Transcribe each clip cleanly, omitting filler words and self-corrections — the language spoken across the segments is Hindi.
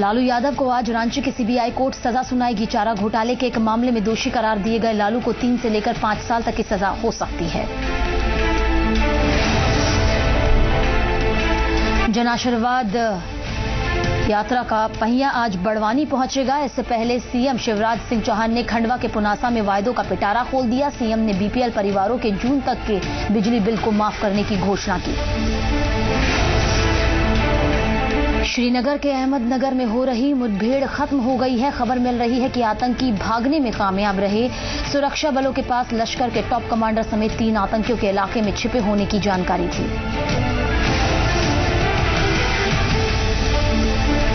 लालू यादव को आज रांची की सीबीआई कोर्ट सजा सुनाएगी। चारा घोटाले के एक मामले में दोषी करार दिए गए लालू को 3 से लेकर 5 साल तक की सजा हो सकती है। जन आशीर्वाद यात्रा का पहिया आज बड़वानी पहुंचेगा। इससे पहले सीएम शिवराज सिंह चौहान ने खंडवा के पुनासा में वायदों का पिटारा खोल दिया। सीएम ने बीपीएल परिवारों के जून तक के बिजली बिल को माफ करने की घोषणा की। श्रीनगर के अहमदनगर में हो रही मुठभेड़ खत्म हो गई है। खबर मिल रही है कि आतंकी भागने में कामयाब रहे। सुरक्षा बलों के पास लश्कर के टॉप कमांडर समेत 3 आतंकियों के इलाके में छिपे होने की जानकारी थी।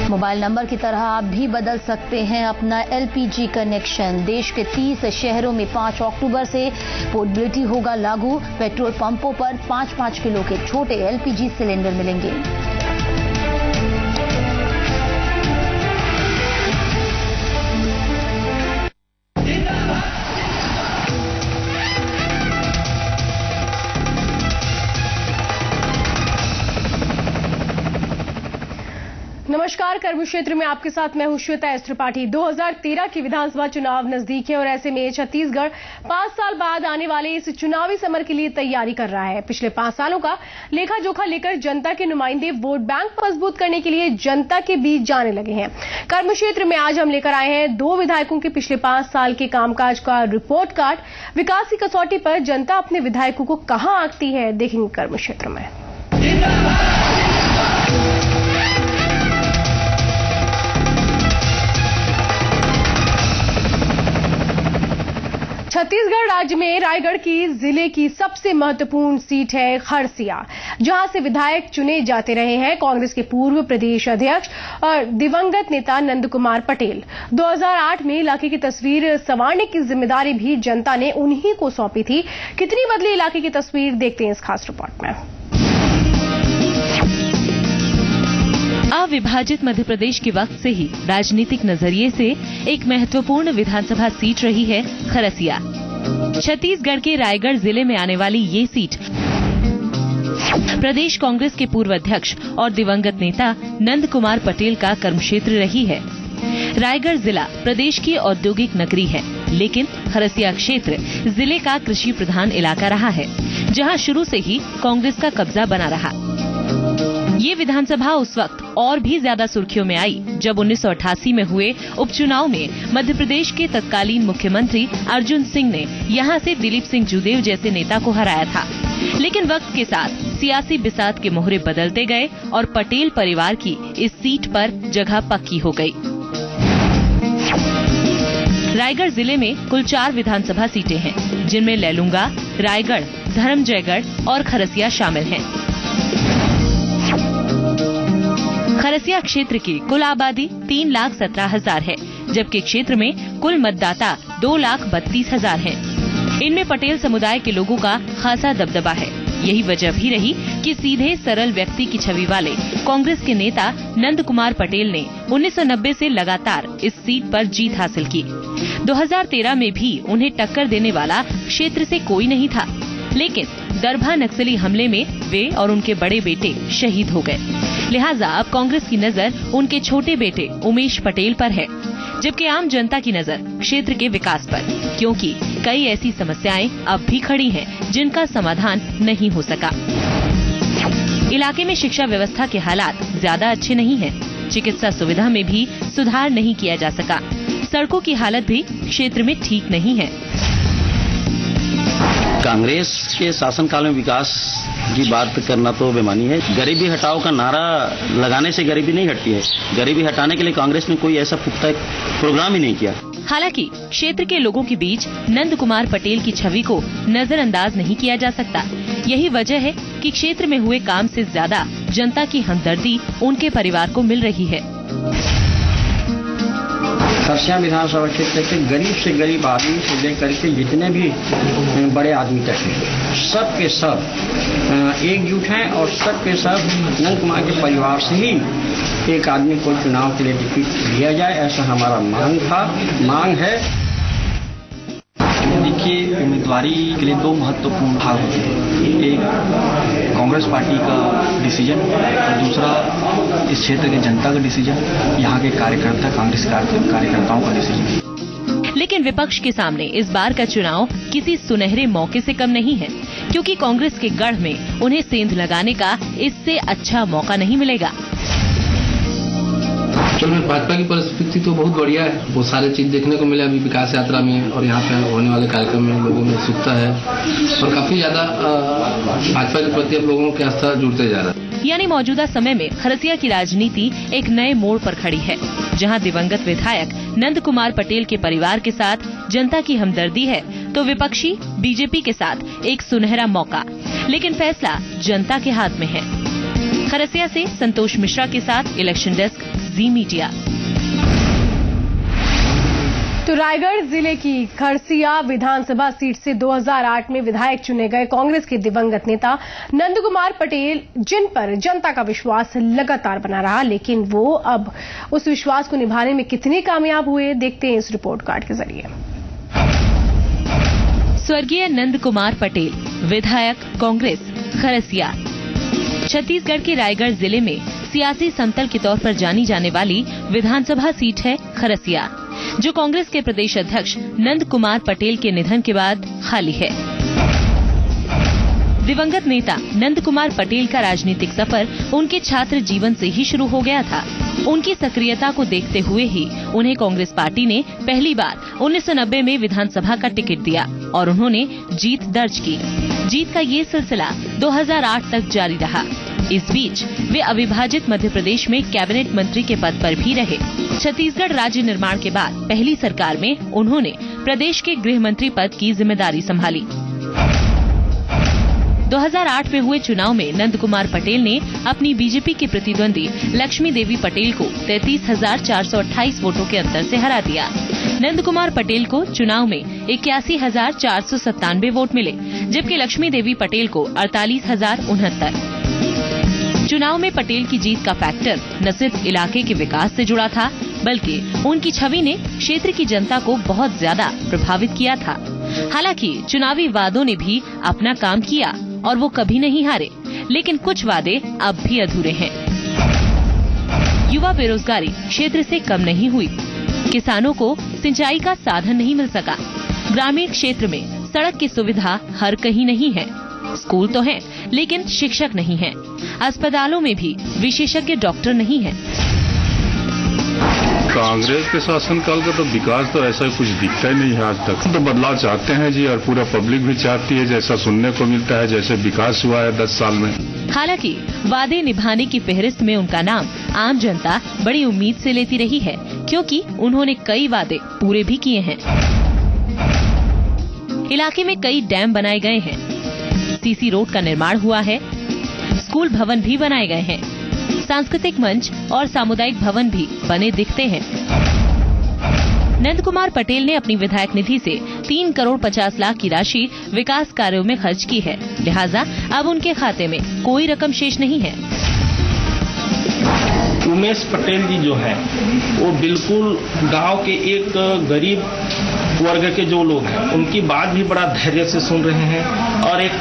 मोबाइल नंबर की तरह आप भी बदल सकते हैं अपना एलपीजी कनेक्शन। देश के 30 शहरों में 5 अक्टूबर से पोर्टेबिलिटी होगा लागू। पेट्रोल पंपों पर 5-5 किलो के छोटे एलपीजी सिलेंडर मिलेंगे। नमस्कार, कर्म क्षेत्र में आपके साथ मैं हूं श्वेता एस त्रिपाठी। 2013 की विधानसभा चुनाव नजदीक है और ऐसे में छत्तीसगढ़ 5 साल बाद आने वाले इस चुनावी समर के लिए तैयारी कर रहा है। पिछले 5 सालों का लेखा जोखा लेकर जनता के नुमाइंदे वोट बैंक मजबूत करने के लिए जनता के बीच जाने लगे हैं। कर्म क्षेत्र में आज हम लेकर आए हैं 2 विधायकों के पिछले 5 साल के कामकाज का रिपोर्ट कार्ड। विकास की कसौटी पर जनता अपने विधायकों को कहां आंकती है, देखेंगे कर्म क्षेत्र में। छत्तीसगढ़ राज्य में रायगढ़ की जिले की सबसे महत्वपूर्ण सीट है खरसिया, जहां से विधायक चुने जाते रहे हैं कांग्रेस के पूर्व प्रदेश अध्यक्ष और दिवंगत नेता नंद कुमार पटेल। 2008 में इलाके की तस्वीर संवारने की जिम्मेदारी भी जनता ने उन्हीं को सौंपी थी। कितनी बदली इलाके की तस्वीर, देखते हैं इस खास रिपोर्ट में। अविभाजित मध्य प्रदेश के वक्त से ही राजनीतिक नजरिए से एक महत्वपूर्ण विधानसभा सीट रही है खरसिया। छत्तीसगढ़ के रायगढ़ जिले में आने वाली ये सीट प्रदेश कांग्रेस के पूर्व अध्यक्ष और दिवंगत नेता नंद कुमार पटेल का कर्मक्षेत्र रही है। रायगढ़ जिला प्रदेश की औद्योगिक नगरी है, लेकिन खरसिया क्षेत्र जिले का कृषि प्रधान इलाका रहा है, जहां शुरू से ही कांग्रेस का कब्जा बना रहा। ये विधानसभा उस वक्त और भी ज्यादा सुर्खियों में आई जब 1988 में हुए उपचुनाव में मध्य प्रदेश के तत्कालीन मुख्यमंत्री अर्जुन सिंह ने यहां से दिलीप सिंह जूदेव जैसे नेता को हराया था। लेकिन वक्त के साथ सियासी बिसात के मोहरे बदलते गए और पटेल परिवार की इस सीट पर जगह पक्की हो गई। रायगढ़ जिले में कुल 4 विधानसभा सीटें हैं, जिनमें लैलूंगा, रायगढ़, धर्मजयगढ़ और खरसिया शामिल हैं। खरसिया क्षेत्र की कुल आबादी 3,17,000 है, जबकि क्षेत्र में कुल मतदाता 2,32,000 हैं। इनमें पटेल समुदाय के लोगों का खासा दबदबा है। यही वजह भी रही कि सीधे सरल व्यक्ति की छवि वाले कांग्रेस के नेता नंद कुमार पटेल ने 1990 से लगातार इस सीट पर जीत हासिल की। 2013 में भी उन्हें टक्कर देने वाला क्षेत्र से कोई नहीं था, लेकिन दरभा नक्सली हमले में वे और उनके बड़े बेटे शहीद हो गए। लिहाजा अब कांग्रेस की नजर उनके छोटे बेटे उमेश पटेल पर है, जबकि आम जनता की नजर क्षेत्र के विकास पर, क्योंकि कई ऐसी समस्याएं अब भी खड़ी हैं जिनका समाधान नहीं हो सका। इलाके में शिक्षा व्यवस्था के हालात ज्यादा अच्छे नहीं हैं। चिकित्सा सुविधा में भी सुधार नहीं किया जा सका। सड़कों की हालत भी क्षेत्र में ठीक नहीं है। कांग्रेस के शासनकाल में विकास की बात करना तो बेमानी है। गरीबी हटाओ का नारा लगाने से गरीबी नहीं हटती है। गरीबी हटाने के लिए कांग्रेस ने कोई ऐसा पुख्ता प्रोग्राम ही नहीं किया। हालांकि क्षेत्र के लोगों के बीच नंद कुमार पटेल की छवि को नजरअंदाज नहीं किया जा सकता। यही वजह है कि क्षेत्र में हुए काम से ज्यादा जनता की हमदर्दी उनके परिवार को मिल रही है। खरसिया विधानसभा क्षेत्र के गरीब से गरीब आदमी से लेकर के जितने भी बड़े आदमी तक हैं, सब के सब एकजुट हैं और सब के सब नंद कुमार के परिवार से ही एक आदमी को चुनाव के लिए टिकट दिया जाए, ऐसा हमारा मांग है। देखिए, उम्मीदवारी के लिए 2 महत्वपूर्ण भाग होते हैं। एक कांग्रेस पार्टी का डिसीजन और दूसरा इस क्षेत्र के जनता का डिसीजन, यहाँ के कार्यकर्ता, कांग्रेस कार्यकर्ताओं का डिसीजन। लेकिन विपक्ष के सामने इस बार का चुनाव किसी सुनहरे मौके से कम नहीं है, क्योंकि कांग्रेस के गढ़ में उन्हें सेंध लगाने का इससे अच्छा मौका नहीं मिलेगा। चलो, भाजपा की परिस्थिति तो बहुत बढ़िया है, वो सारे चीज देखने को मिले अभी विकास यात्रा में और यहाँ पे होने वाले कार्यक्रम में लोगों में उत्सुकता है और काफी ज्यादा भाजपा के प्रति अब लोगों की आस्था जुड़ते जा रहा है। यानी मौजूदा समय में खरसिया की राजनीति एक नए मोड़ पर खड़ी है, जहां दिवंगत विधायक नंद कुमार पटेल के परिवार के साथ जनता की हमदर्दी है, तो विपक्षी बीजेपी के साथ एक सुनहरा मौका। लेकिन फैसला जनता के हाथ में है। खरसिया से संतोष मिश्रा के साथ इलेक्शन डेस्क, जी मीडिया। तो रायगढ़ जिले की खरसिया विधानसभा सीट से 2008 में विधायक चुने गए कांग्रेस के दिवंगत नेता नंद कुमार पटेल, जिन पर जनता का विश्वास लगातार बना रहा, लेकिन वो अब उस विश्वास को निभाने में कितने कामयाब हुए, देखते हैं इस रिपोर्ट कार्ड के जरिए। स्वर्गीय नंद कुमार पटेल, विधायक, कांग्रेस, खरसिया। छत्तीसगढ़ के रायगढ़ जिले में सियासी समतल के तौर पर जानी जाने वाली विधानसभा सीट है खरसिया, जो कांग्रेस के प्रदेश अध्यक्ष नंद कुमार पटेल के निधन के बाद खाली है। दिवंगत नेता नंद कुमार पटेल का राजनीतिक सफर उनके छात्र जीवन से ही शुरू हो गया था। उनकी सक्रियता को देखते हुए ही उन्हें कांग्रेस पार्टी ने पहली बार 1990 में विधानसभा का टिकट दिया और उन्होंने जीत दर्ज की। जीत का ये सिलसिला 2008 तक जारी रहा। इस बीच वे अविभाजित मध्य प्रदेश में कैबिनेट मंत्री के पद पर भी रहे। छत्तीसगढ़ राज्य निर्माण के बाद पहली सरकार में उन्होंने प्रदेश के गृह मंत्री पद की जिम्मेदारी संभाली। 2008 में हुए चुनाव में नंद कुमार पटेल ने अपनी बीजेपी की प्रतिद्वंदी लक्ष्मी देवी पटेल को 33,428 वोटों के अंतर से हरा दिया। नंद कुमार पटेल को चुनाव में 81,497 वोट मिले, जबकि लक्ष्मी देवी पटेल को 48,069। चुनाव में पटेल की जीत का फैक्टर न सिर्फ इलाके के विकास से जुड़ा था, बल्कि उनकी छवि ने क्षेत्र की जनता को बहुत ज्यादा प्रभावित किया था। हालांकि चुनावी वादों ने भी अपना काम किया और वो कभी नहीं हारे, लेकिन कुछ वादे अब भी अधूरे हैं। युवा बेरोजगारी क्षेत्र से कम नहीं हुई, किसानों को सिंचाई का साधन नहीं मिल सका, ग्रामीण क्षेत्र में सड़क की सुविधा हर कहीं नहीं है, स्कूल तो हैं, लेकिन शिक्षक नहीं हैं, अस्पतालों में भी विशेषज्ञ डॉक्टर नहीं हैं। कांग्रेस के शासनकाल का तो विकास तो ऐसा कुछ दिखता ही नहीं है आज तक। तो बदलाव चाहते हैं जी, और पूरा पब्लिक भी चाहती है, जैसा सुनने को मिलता है, जैसे विकास हुआ है 10 साल में। हालांकि वादे निभाने की फहरिस्त में उनका नाम आम जनता बड़ी उम्मीद से लेती रही है, क्योंकि उन्होंने कई वादे पूरे भी किए हैं। इलाके में कई डैम बनाए गए हैं, सीसी रोड का निर्माण हुआ है, स्कूल भवन भी बनाए गए हैं, सांस्कृतिक मंच और सामुदायिक भवन भी बने दिखते हैं। नंद कुमार पटेल ने अपनी विधायक निधि से 3 करोड़ 50 लाख की राशि विकास कार्यों में खर्च की है, लिहाजा अब उनके खाते में कोई रकम शेष नहीं है। उमेश पटेल जी जो है वो बिल्कुल गांव के एक गरीब वर्ग के जो लोग हैं उनकी बात भी बड़ा धैर्य से सुन रहे हैं, और एक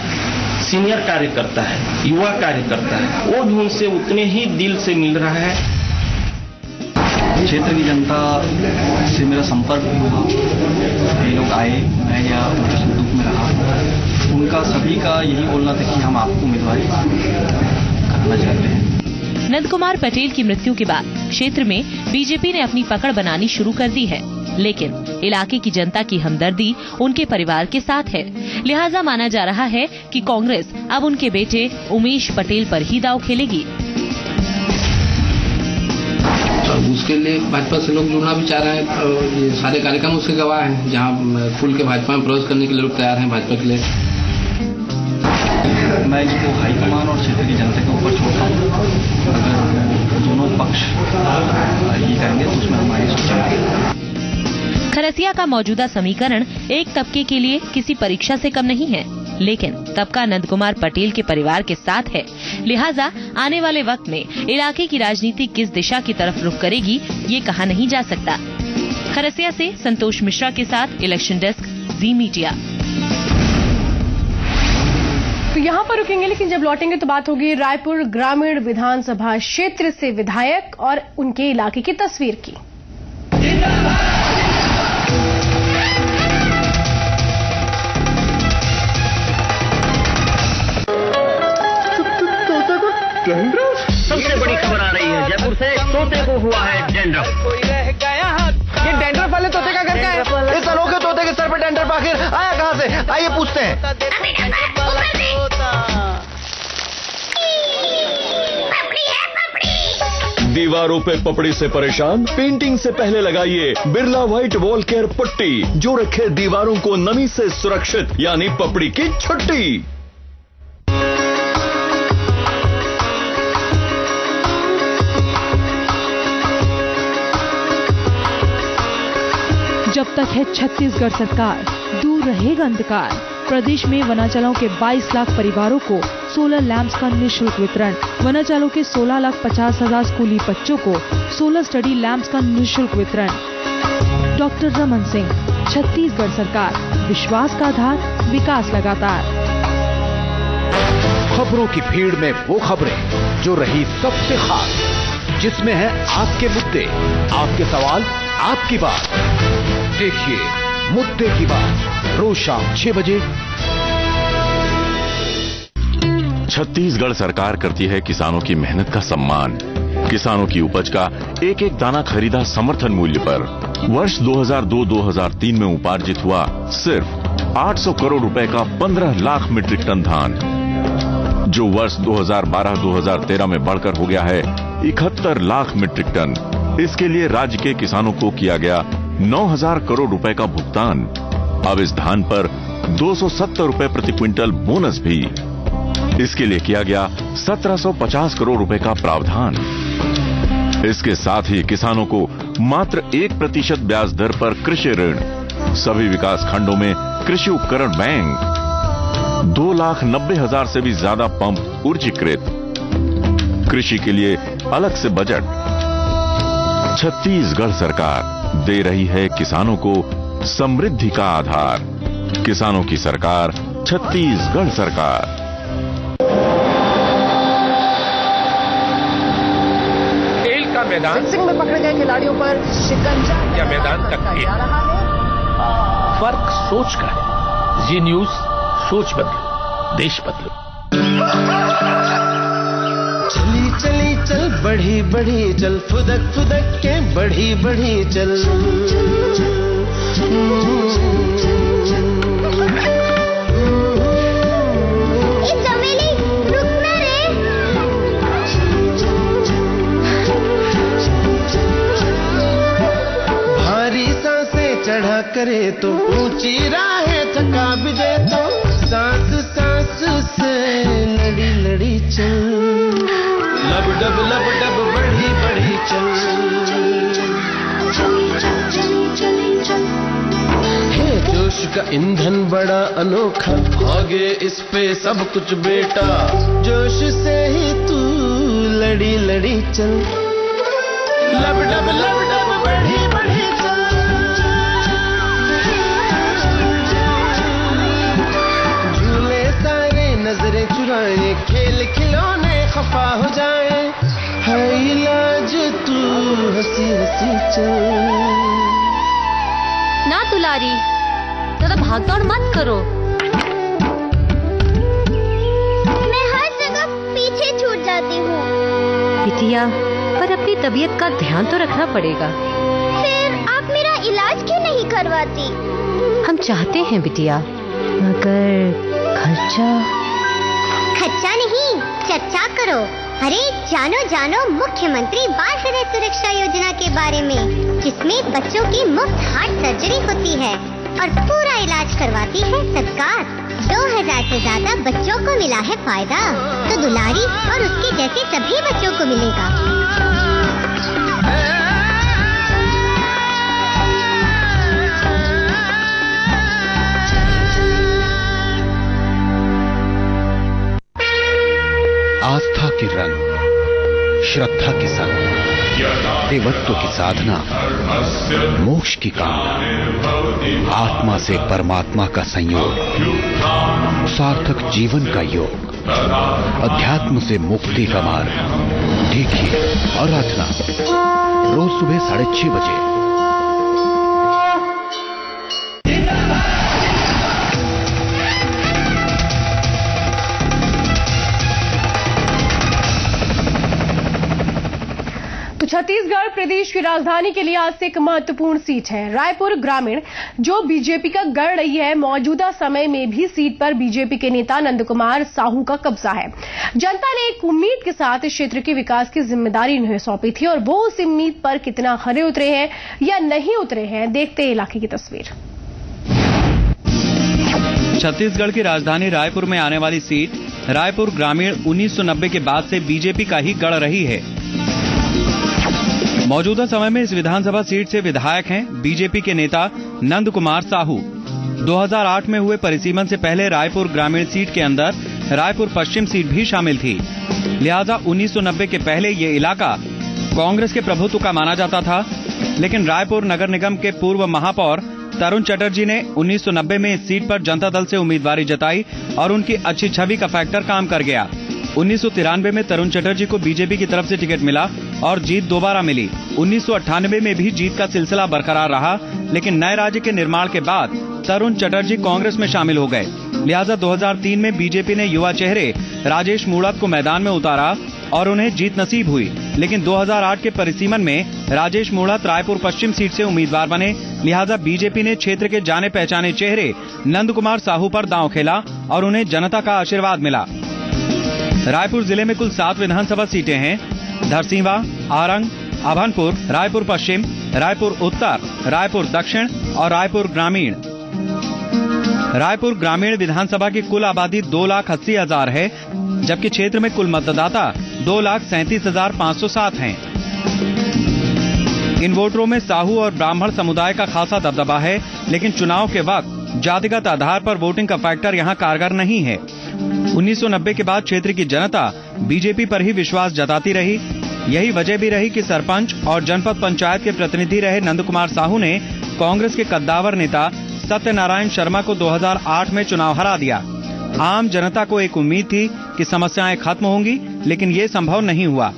सीनियर कार्यकर्ता है, युवा कार्यकर्ता है, वो भी उनसे उतने ही दिल से मिल रहा है। क्षेत्र की जनता से मेरा संपर्क भी हुआ, कई लोग आए, मैं या उनके सुख दुख में रहा, उनका सभी का यही बोलना था कि हम आपको उम्मीदवारी करना चाहते हैं। नंद कुमार पटेल की मृत्यु के बाद क्षेत्र में बीजेपी ने अपनी पकड़ बनानी शुरू कर दी है, लेकिन इलाके की जनता की हमदर्दी उनके परिवार के साथ है, लिहाजा माना जा रहा है कि कांग्रेस अब उनके बेटे उमेश पटेल पर ही दांव खेलेगी। उसके लिए भाजपा से लोग जुड़ना भी चाह रहे हैं, ये सारे कार्यक्रम उसके गवाह हैं, जहाँ खुल के भाजपा में प्रवेश करने के लिए लोग तैयार हैं भाजपा के लिए। मैं इसको हाईकमान और क्षेत्र की जनता के ऊपर छोड़ता हूँ। अगर दोनों पक्ष ये करेंगे तो उसमें हमारी सोच। खरसिया का मौजूदा समीकरण एक तबके के लिए किसी परीक्षा से कम नहीं है, लेकिन तबका नंद कुमार पटेल के परिवार के साथ है, लिहाजा आने वाले वक्त में इलाके की राजनीति किस दिशा की तरफ रुख करेगी ये कहा नहीं जा सकता। खरसिया से संतोष मिश्रा के साथ इलेक्शन डेस्क, जी मीडिया। तो यहाँ पर रुकेंगे, लेकिन जब लौटेंगे तो बात होगी रायपुर ग्रामीण विधानसभा क्षेत्र से विधायक और उनके इलाके की तस्वीर की। सबसे बड़ी खबर आ रही है जयपुर से, तोते को हुआ है डैंड्रफ। ये डैंड्रफ वाले तोते का घर का है? इस अनोखे तोते के सर पर डैंड्रफ आखिर आया कहां से? आइए पूछते हैं। दीवारों पे पपड़ी से परेशान? पेंटिंग से पहले लगाइए बिरला व्हाइट वॉल केयर पट्टी, जो रखे दीवारों को नमी से सुरक्षित, यानी पपड़ी की छुट्टी। जब तक है छत्तीसगढ़ सरकार, दूर रहेगा अंधकार। प्रदेश में वनांचलों के 22 लाख परिवारों को सोलर लैंप्स का निःशुल्क वितरण। वनांचलों के 16,50,000 स्कूली बच्चों को सोलर स्टडी लैंप्स का निःशुल्क वितरण। डॉक्टर रमन सिंह, छत्तीसगढ़ सरकार, विश्वास का आधार, विकास लगातार। खबरों की भीड़ में वो खबरें जो रही सबसे खास, जिसमें है आपके मुद्दे, आपके सवाल, आपकी बात। देखिए मुद्दे की बात, रोज शाम 6 बजे। छत्तीसगढ़ सरकार करती है किसानों की मेहनत का सम्मान। किसानों की उपज का एक एक दाना खरीदा समर्थन मूल्य पर। वर्ष 2002-2003 में उपार्जित हुआ सिर्फ 800 करोड़ रुपए का 15 लाख मीट्रिक टन धान, जो वर्ष 2012-2013 में बढ़कर हो गया है 71 लाख मीट्रिक टन। इसके लिए राज्य के किसानों को किया गया 9,000 करोड़ रुपए का भुगतान। अब इस धान पर 270 रुपए प्रति क्विंटल बोनस भी। इसके लिए किया गया 1750 करोड़ रुपए का प्रावधान। इसके साथ ही किसानों को मात्र 1% ब्याज दर पर कृषि ऋण। सभी विकास खंडों में कृषि उपकरण बैंक। 2,90,000 से भी ज्यादा पंप ऊर्जीकृत। कृषि के लिए अलग से बजट। छत्तीसगढ़ सरकार दे रही है किसानों को समृद्धि का आधार। किसानों की सरकार, छत्तीसगढ़ सरकार। खेल का मैदान, फिक्सिंग में पकड़े गए खिलाड़ियों पर शिकंजा या मैदान तक भी फर्क सोच का है। जी न्यूज, सोच बदलो, देश बदलो। चली चली चल, बढ़ी बढ़ी चल, फुदक फुदक के बढ़ी बढ़ी चल। चमेली रुक ना रे। भारी सांसें चढ़ा करे तो ऊंची राहें थका भी दे तो सांस सांस से लड़ी लड़ी चल। लब डब बढ़ी बढ़ी चल। हे जोश का ईंधन बड़ा अनोखा, भागे इस पे सब कुछ बेटा। जोश से ही तू लड़ी लड़ी चल। लब डब बढ़ी बढ़ी चल। झूले सारे नजरें चुराए, खेल खिलौने खफा हो जाए। है इलाज तू हंसी हंसी चल। ना दुलारी, ज्यादा भागदौड़ मत करो। मैं हर जगह पीछे छूट जाती हूँ। बिटिया, पर अपनी तबीयत का ध्यान तो रखना पड़ेगा। फिर आप मेरा इलाज क्यों नहीं करवाती? हम चाहते हैं बिटिया, मगर खर्चा नहीं, चर्चा करो। अरे जानो जानो मुख्यमंत्री बाल हृदय सुरक्षा योजना के बारे में, जिसमें बच्चों की मुफ्त हार्ट सर्जरी होती है और पूरा इलाज करवाती है सरकार। 2000 से ज्यादा बच्चों को मिला है फायदा, तो दुलारी और उसके जैसे सभी बच्चों को मिलेगा। आस्था के रंग, श्रद्धा के संग देवत्व की साधना, मोक्ष की कामना, आत्मा से परमात्मा का संयोग, सार्थक जीवन का योग, अध्यात्म से मुक्ति का मार्ग। देखिए आराधना रोज सुबह 6:30 बजे। तो छत्तीसगढ़ प्रदेश की राजधानी के लिए आज से एक महत्वपूर्ण सीट है रायपुर ग्रामीण, जो बीजेपी का गढ़ रही है। मौजूदा समय में भी सीट पर बीजेपी के नेता नंद कुमार साहू का कब्जा है। जनता ने एक उम्मीद के साथ इस क्षेत्र के विकास की जिम्मेदारी उन्हें सौंपी थी और वो उस उम्मीद पर कितना खरे उतरे हैं या नहीं उतरे हैं, देखते हैं इलाके की तस्वीर। छत्तीसगढ़ की राजधानी रायपुर में आने वाली सीट रायपुर ग्रामीण 1990 के बाद से बीजेपी का ही गढ़ रही है। मौजूदा समय में इस विधानसभा सीट से विधायक हैं बीजेपी के नेता नंद कुमार साहू। 2008 में हुए परिसीमन से पहले रायपुर ग्रामीण सीट के अंदर रायपुर पश्चिम सीट भी शामिल थी। लिहाजा 1990 के पहले ये इलाका कांग्रेस के प्रभुत्व का माना जाता था, लेकिन रायपुर नगर निगम के पूर्व महापौर तरुण चटर्जी ने 1990 में इस सीट पर जनता दल से उम्मीदवारी जताई और उनकी अच्छी छवि का फैक्टर काम कर गया। 1993 में तरुण चटर्जी को बीजेपी की तरफ से टिकट मिला और जीत दोबारा मिली। 1998 में भी जीत का सिलसिला बरकरार रहा, लेकिन नए राज्य के निर्माण के बाद तरुण चटर्जी कांग्रेस में शामिल हो गए। लिहाजा 2003 में बीजेपी ने युवा चेहरे राजेश मूणत को मैदान में उतारा और उन्हें जीत नसीब हुई। लेकिन 2008 के परिसीमन में राजेश मूणत रायपुर पश्चिम सीट से उम्मीदवार बने। लिहाजा बीजेपी ने क्षेत्र के जाने पहचाने चेहरे नंद कुमार साहू पर दांव खेला और उन्हें जनता का आशीर्वाद मिला। रायपुर जिले में कुल 7 विधानसभा सीटें हैं। धरसींवा, आरंग, अभनपुर, रायपुर पश्चिम, रायपुर उत्तर, रायपुर दक्षिण और रायपुर ग्रामीण। रायपुर ग्रामीण विधानसभा की कुल आबादी 2,80,000 है, जबकि क्षेत्र में कुल मतदाता 2,37,507 हैं। इन वोटरों में साहू और ब्राह्मण समुदाय का खासा दबदबा है, लेकिन चुनाव के वक्त जातिगत आधार पर वोटिंग का फैक्टर यहाँ कारगर नहीं है। 1990 के बाद क्षेत्र की जनता बीजेपी पर ही विश्वास जताती रही। यही वजह भी रही कि सरपंच और जनपद पंचायत के प्रतिनिधि रहे नंद कुमार साहू ने कांग्रेस के कद्दावर नेता सत्यनारायण शर्मा को 2008 में चुनाव हरा दिया। आम जनता को एक उम्मीद थी कि समस्याएं खत्म होंगी, लेकिन ये संभव नहीं हुआ।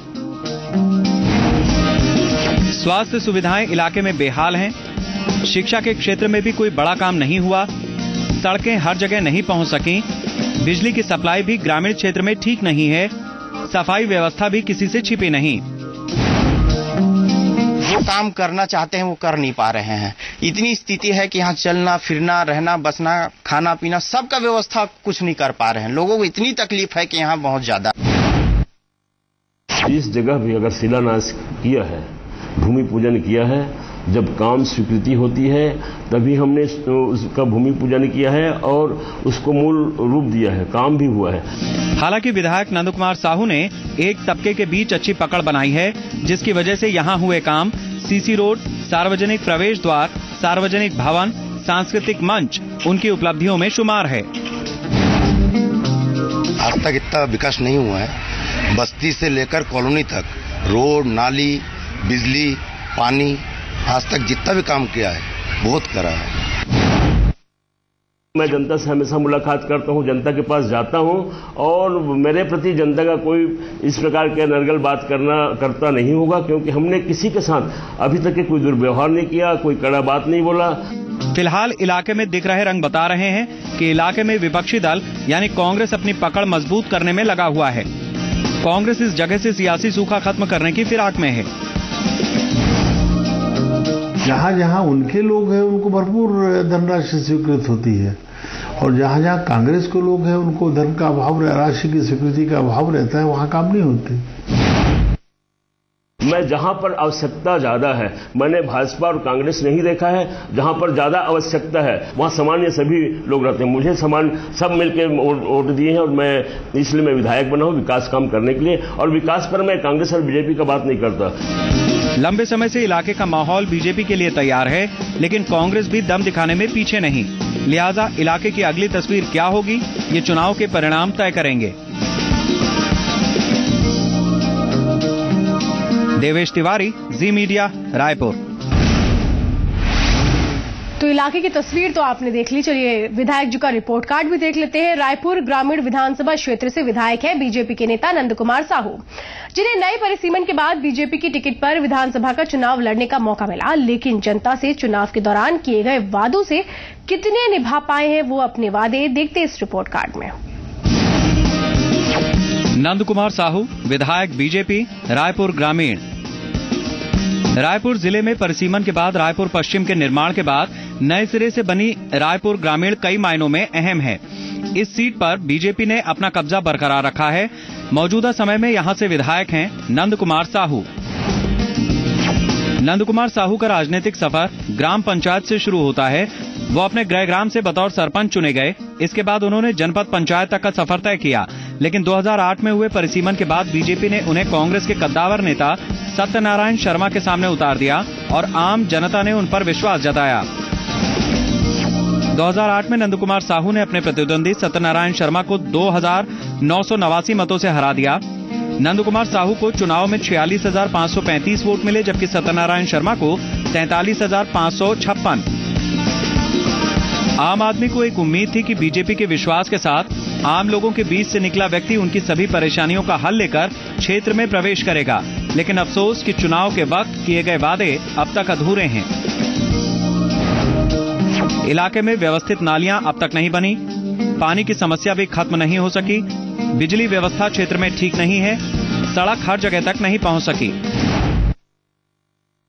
स्वास्थ्य सुविधाएं इलाके में बेहाल हैं। शिक्षा के क्षेत्र में भी कोई बड़ा काम नहीं हुआ। सड़कें हर जगह नहीं पहुंच सकी। बिजली की सप्लाई भी ग्रामीण क्षेत्र में ठीक नहीं है। सफाई व्यवस्था भी किसी से छिपी नहीं। जो काम करना चाहते हैं वो कर नहीं पा रहे हैं। इतनी स्थिति है कि यहाँ चलना फिरना, रहना बसना, खाना पीना सबका व्यवस्था कुछ नहीं कर पा रहे हैं। लोगों को इतनी तकलीफ है कि यहाँ बहुत ज्यादा। इस जगह भी अगर शिलान्यास किया है, भूमि पूजन किया है, जब काम स्वीकृति होती है तभी हमने उसका भूमि पूजन किया है और उसको मूल रूप दिया है, काम भी हुआ है। हालांकि विधायक नंद कुमार साहू ने एक तबके के बीच अच्छी पकड़ बनाई है, जिसकी वजह से यहाँ हुए काम सीसी रोड, सार्वजनिक प्रवेश द्वार, सार्वजनिक भवन, सांस्कृतिक मंच उनकी उपलब्धियों में शुमार है। आज तक इतना विकास नहीं हुआ है। बस्ती से लेकर कॉलोनी तक रोड, नाली, बिजली, पानी, आज तक जितना भी काम किया है बहुत करा है। मैं जनता से हमेशा मुलाकात करता हूं, जनता के पास जाता हूं और मेरे प्रति जनता का कोई इस प्रकार के नरगल बात करता नहीं होगा, क्योंकि हमने किसी के साथ अभी तक कोई दुर्व्यवहार नहीं किया, कोई कड़ा बात नहीं बोला। फिलहाल इलाके में दिख रहे रंग बता रहे हैं कि इलाके में विपक्षी दल यानी कांग्रेस अपनी पकड़ मजबूत करने में लगा हुआ है। कांग्रेस इस जगह से सियासी सूखा खत्म करने की फिराक में है। जहाँ जहाँ उनके लोग हैं उनको भरपूर धनराशि स्वीकृत होती है, और जहाँ जहाँ कांग्रेस के लोग हैं उनको धन का अभाव, राशि की स्वीकृति का अभाव रहता है, वहाँ काम नहीं होते। मैं जहां पर आवश्यकता ज्यादा है, मैंने भाजपा और कांग्रेस नहीं देखा है। जहां पर ज्यादा आवश्यकता है वहां सामान्य सभी लोग रहते हैं। मुझे समान सब मिलकर वोट दिए हैं और मैं इसलिए मैं विधायक बना हूं विकास काम करने के लिए, और विकास पर मैं कांग्रेस और बीजेपी का बात नहीं करता। लंबे समय से इलाके का माहौल बीजेपी के लिए तैयार है, लेकिन कांग्रेस भी दम दिखाने में पीछे नहीं। लिहाजा इलाके की अगली तस्वीर क्या होगी, ये चुनाव के परिणाम तय करेंगे। देवेश तिवारी, जी मीडिया, रायपुर। तो इलाके की तस्वीर तो आपने देख ली, चलिए विधायक जी का रिपोर्ट कार्ड भी देख लेते हैं। रायपुर ग्रामीण विधानसभा क्षेत्र से विधायक है बीजेपी के नेता नंद कुमार साहू, जिन्हें नए परिसीमन के बाद बीजेपी की टिकट पर विधानसभा का चुनाव लड़ने का मौका मिला, लेकिन जनता से चुनाव के दौरान किए गए वादों से कितने निभा पाए हैं वो अपने वादे, देखते इस रिपोर्ट कार्ड में। नंद कुमार साहू, विधायक बीजेपी, रायपुर ग्रामीण। रायपुर जिले में परिसीमन के बाद रायपुर पश्चिम के निर्माण के बाद नए सिरे से बनी रायपुर ग्रामीण कई मायनों में अहम है। इस सीट पर बीजेपी ने अपना कब्जा बरकरार रखा है। मौजूदा समय में यहां से विधायक हैं नंद कुमार साहू। नंद कुमार साहू का राजनीतिक सफर ग्राम पंचायत से शुरू होता है। वो अपने गृह ग्राम से बतौर सरपंच चुने गए। इसके बाद उन्होंने जनपद पंचायत तक का सफर तय किया, लेकिन 2008 में हुए परिसीमन के बाद बीजेपी ने उन्हें कांग्रेस के कद्दावर नेता सत्यनारायण शर्मा के सामने उतार दिया और आम जनता ने उन पर विश्वास जताया। 2008 में नंद कुमार साहू ने अपने प्रतिद्वंदी सत्यनारायण शर्मा को 2,989 मतों से हरा दिया। नंद कुमार साहू को चुनाव में 46,535 वोट मिले, जबकि सत्यनारायण शर्मा को 43,556। आम आदमी को एक उम्मीद थी कि बीजेपी के विश्वास के साथ आम लोगों के बीच से निकला व्यक्ति उनकी सभी परेशानियों का हल लेकर क्षेत्र में प्रवेश करेगा, लेकिन अफसोस कि चुनाव के वक्त किए गए वादे अब तक अधूरे हैं। इलाके में व्यवस्थित नालियां अब तक नहीं बनी, पानी की समस्या भी खत्म नहीं हो सकी, बिजली व्यवस्था क्षेत्र में ठीक नहीं है, सड़क हर जगह तक नहीं पहुंच सकी।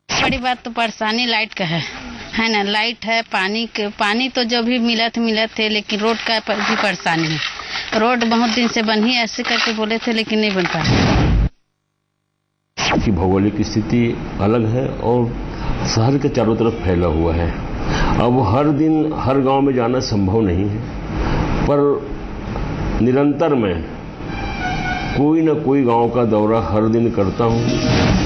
बड़ी बात तो परेशानी लाइट का है ना। लाइट है, पानी तो जो भी मिलत थे, लेकिन रोड का भी परेशानी है। रोड बहुत दिन से बन ही ऐसे करके बोले थे, लेकिन नहीं बन पाया। की भौगोलिक स्थिति अलग है और शहर के चारों तरफ फैला हुआ है। अब हर दिन हर गांव में जाना संभव नहीं है, पर निरंतर मैं कोई न कोई गांव का दौरा हर दिन करता हूं।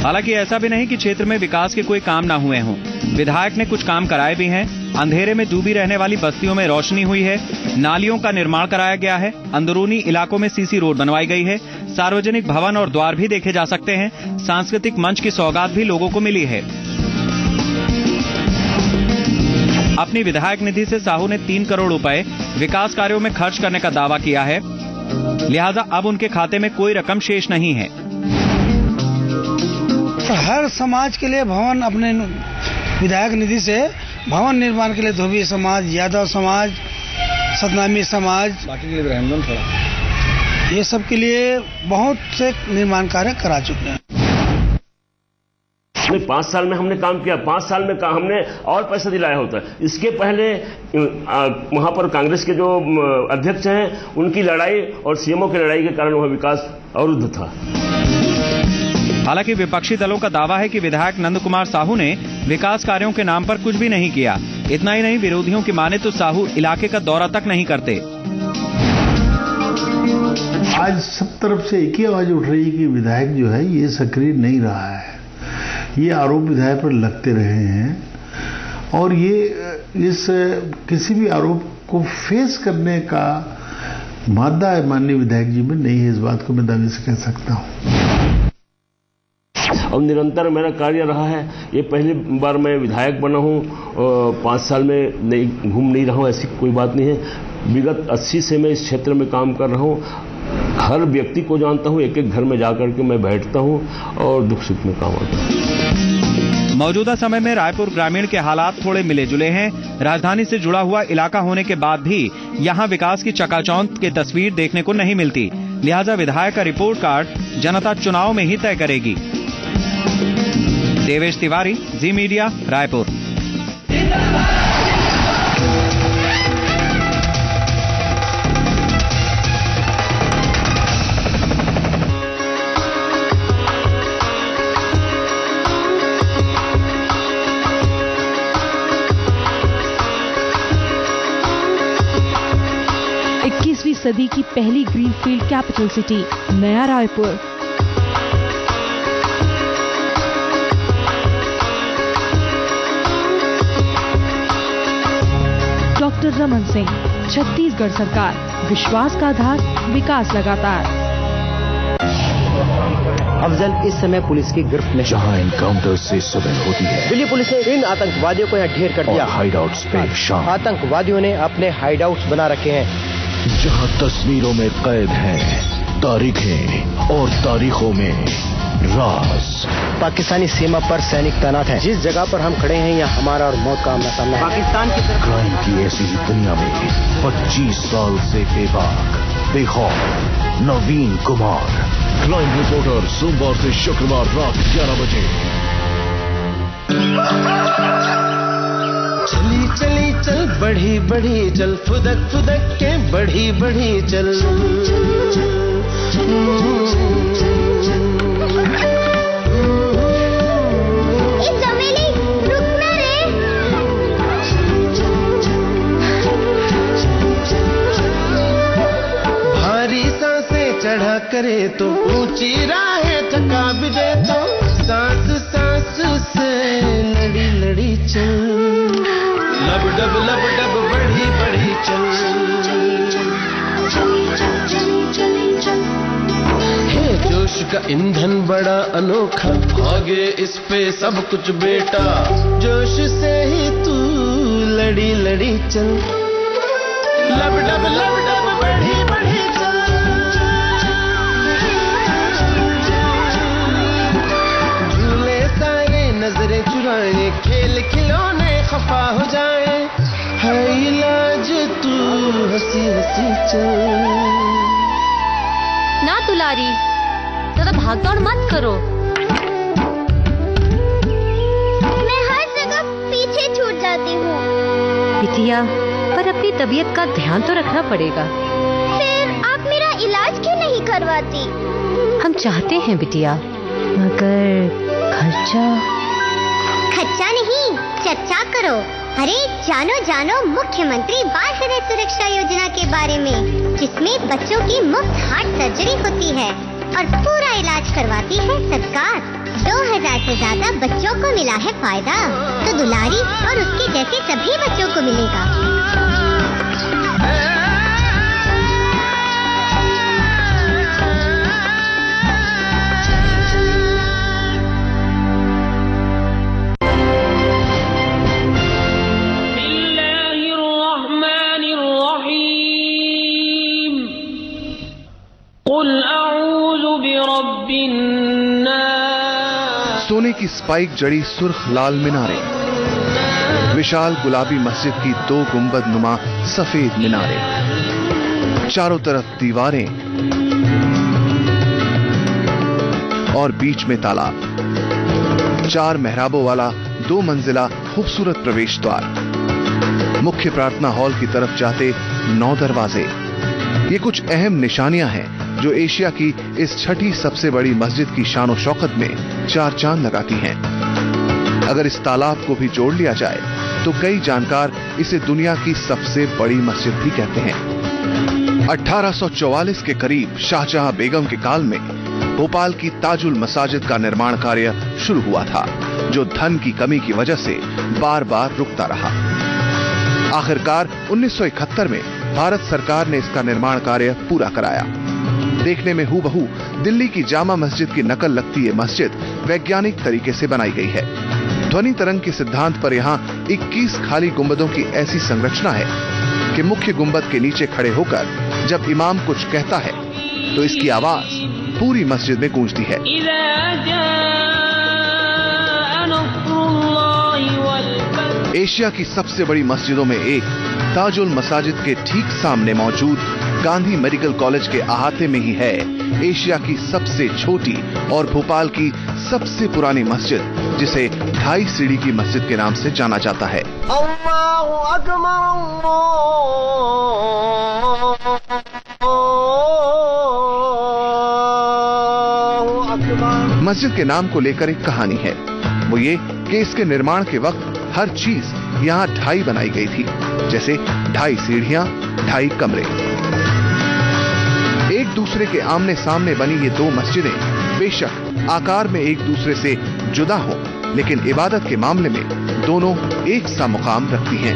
हालांकि ऐसा भी नहीं कि क्षेत्र में विकास के कोई काम ना हुए हों। विधायक ने कुछ काम कराए भी हैं। अंधेरे में डूबी रहने वाली बस्तियों में रोशनी हुई है, नालियों का निर्माण कराया गया है, अंदरूनी इलाकों में सीसी रोड बनवाई गई है, सार्वजनिक भवन और द्वार भी देखे जा सकते हैं। सांस्कृतिक मंच की सौगात भी लोगों को मिली है। अपनी विधायक निधि से साहू ने 3 करोड़ रुपए विकास कार्यों में खर्च करने का दावा किया है, लिहाजा अब उनके खाते में कोई रकम शेष नहीं है। हर समाज के लिए भवन, अपने विधायक निधि से भवन निर्माण के लिए धोबी समाज, यादव समाज, सतनामी समाज, बाकी के लिए ब्राह्मण, थोड़ा ये सब के लिए बहुत से निर्माण कार्य करा चुके हैं। 5 साल में हमने काम किया, 5 साल में हमने और पैसा दिलाया होता। इसके पहले वहां पर कांग्रेस के जो अध्यक्ष हैं उनकी लड़ाई और सीएमओ की लड़ाई के कारण वह विकास अवरुद्ध था। हालांकि विपक्षी दलों का दावा है कि विधायक नंद कुमार साहू ने विकास कार्यों के नाम पर कुछ भी नहीं किया। इतना ही नहीं, विरोधियों की माने तो साहू इलाके का दौरा तक नहीं करते। आज सब तरफ से एक ही आवाज उठ रही है कि विधायक जो है ये सक्रिय नहीं रहा है। ये आरोप विधायक पर लगते रहे हैं और ये इस किसी भी आरोप को फेस करने का मादा है माननीय विधायक जी में नहीं है। इस बात को मैं दावे से कह सकता हूँ। और निरंतर मेरा कार्य रहा है। ये पहली बार मैं विधायक बना हूँ, 5 साल में घूम नहीं रहा हूँ, ऐसी कोई बात नहीं है। विगत 80 से मैं इस क्षेत्र में काम कर रहा हूँ। हर व्यक्ति को जानता हूँ, एक एक घर में जाकर के मैं बैठता हूँ और दुख सुख में काम आता हूँ। मौजूदा समय में रायपुर ग्रामीण के हालात थोड़े मिले जुले हैं। राजधानी से जुड़ा हुआ इलाका होने के बाद भी यहाँ विकास की चकाचौंध की तस्वीर देखने को नहीं मिलती। लिहाजा विधायक का रिपोर्ट कार्ड जनता चुनाव में ही तय करेगी। देवेश तिवारी, जी मीडिया, रायपुर। सदी की पहली ग्रीनफील्ड कैपिटल सिटी नया रायपुर। डॉक्टर रमन सिंह, छत्तीसगढ़ सरकार, विश्वास का आधार, विकास लगातार। अफजल इस समय पुलिस की गिरफ्त में। जहां एनकाउंटर से सुबह होती है, दिल्ली पुलिस ने इन आतंकवादियों को यहाँ ढेर कर दिया। हाइडआउट्स पे शाम आतंकवादियों ने अपने हाइडआउट्स बना रखे हैं, जहां तस्वीरों में कैद हैं तारीखें और तारीखों में राज। पाकिस्तानी सीमा पर सैनिक तैनात हैं। जिस जगह पर हम खड़े हैं यहाँ हमारा और मौत का आमना सामना है। पाकिस्तान की तरफ क्राइम की ऐसी ही दुनिया में 25 साल से बेबाक बेखौफ नवीन कुमार। क्राइम रिपोर्टर सोमवार से शुक्रवार रात 11 बजे। चली चली चल बढ़ी बढ़ी चल, फुदक फुदक के बढ़ी बढ़ी चल। भारी सांसें चढ़ा करे तो ऊंची राहें थका भी दे तो सांस सांस से लड़ी लड़ी चल। लब डब बढ़ी बढ़ी चल। हे जोश का ईंधन बड़ा अनोखा, भागे इस पे सब कुछ बेटा। जोश से ही तू लड़ी लड़ी चल। लब डब बढ़ी बढ़ी चल। झूले सारे नजरें चुराए, खेल खिलौने खफा हो जाए। है इलाज तू हंसी हंसी चल। ना दुलारी, ज्यादा भागदौड़ मत करो। मैं हर जगह पीछे छूट जाती हूँ। बिटिया, पर अपनी तबीयत का ध्यान तो रखना पड़ेगा। फिर आप मेरा इलाज क्यों नहीं करवाती? हम चाहते हैं बिटिया, मगर खर्चा। खर्चा नहीं, चर्चा करो। अरे जानो जानो मुख्यमंत्री बाल हृदय सुरक्षा योजना के बारे में, जिसमें बच्चों की मुफ्त हार्ट सर्जरी होती है और पूरा इलाज करवाती है सरकार। 2000 से ज्यादा बच्चों को मिला है फायदा, तो दुलारी और उसके जैसे सभी बच्चों को मिलेगा। सोने की स्पाइक जड़ी सुर्ख लाल मीनारे, विशाल गुलाबी मस्जिद की 2 गुंबद नुमा सफेद मीनारे, चारों तरफ दीवारें और बीच में तालाब, 4 मेहराबों वाला 2 मंजिला खूबसूरत प्रवेश द्वार, मुख्य प्रार्थना हॉल की तरफ जाते 9 दरवाजे। ये कुछ अहम निशानियां हैं जो एशिया की इस छठी सबसे बड़ी मस्जिद की शान शौकत में 4 चांद लगाती हैं। अगर इस तालाब को भी जोड़ लिया जाए तो कई जानकार इसे दुनिया की सबसे बड़ी मस्जिद भी कहते हैं। 1844 के करीब शाहजहां बेगम के काल में भोपाल की ताजुल मसाजिद का निर्माण कार्य शुरू हुआ था, जो धन की कमी की वजह से बार बार रुकता रहा। आखिरकार 1971 में भारत सरकार ने इसका निर्माण कार्य पूरा कराया। देखने में हूबहू दिल्ली की जामा मस्जिद की नकल लगती ये मस्जिद वैज्ञानिक तरीके से बनाई गई है। ध्वनि तरंग के सिद्धांत पर यहाँ 21 खाली गुंबदों की ऐसी संरचना है कि मुख्य गुंबद के नीचे खड़े होकर जब इमाम कुछ कहता है तो इसकी आवाज पूरी मस्जिद में गूंजती है। एशिया की सबसे बड़ी मस्जिदों में एक ताजुल मसाजिद के ठीक सामने मौजूद गांधी मेडिकल कॉलेज के अहाते में ही है एशिया की सबसे छोटी और भोपाल की सबसे पुरानी मस्जिद, जिसे 2.5 सीढ़ी की मस्जिद के नाम से जाना जाता है। मस्जिद के नाम को लेकर एक कहानी है। वो ये कि इसके निर्माण के वक्त हर चीज यहाँ 2.5 बनाई गई थी, जैसे 2.5 सीढ़ियां, 2.5 कमरे। एक दूसरे के आमने सामने बनी ये 2 मस्जिदें बेशक आकार में एक दूसरे से जुदा हों, लेकिन इबादत के मामले में दोनों एक सा मुकाम रखती हैं।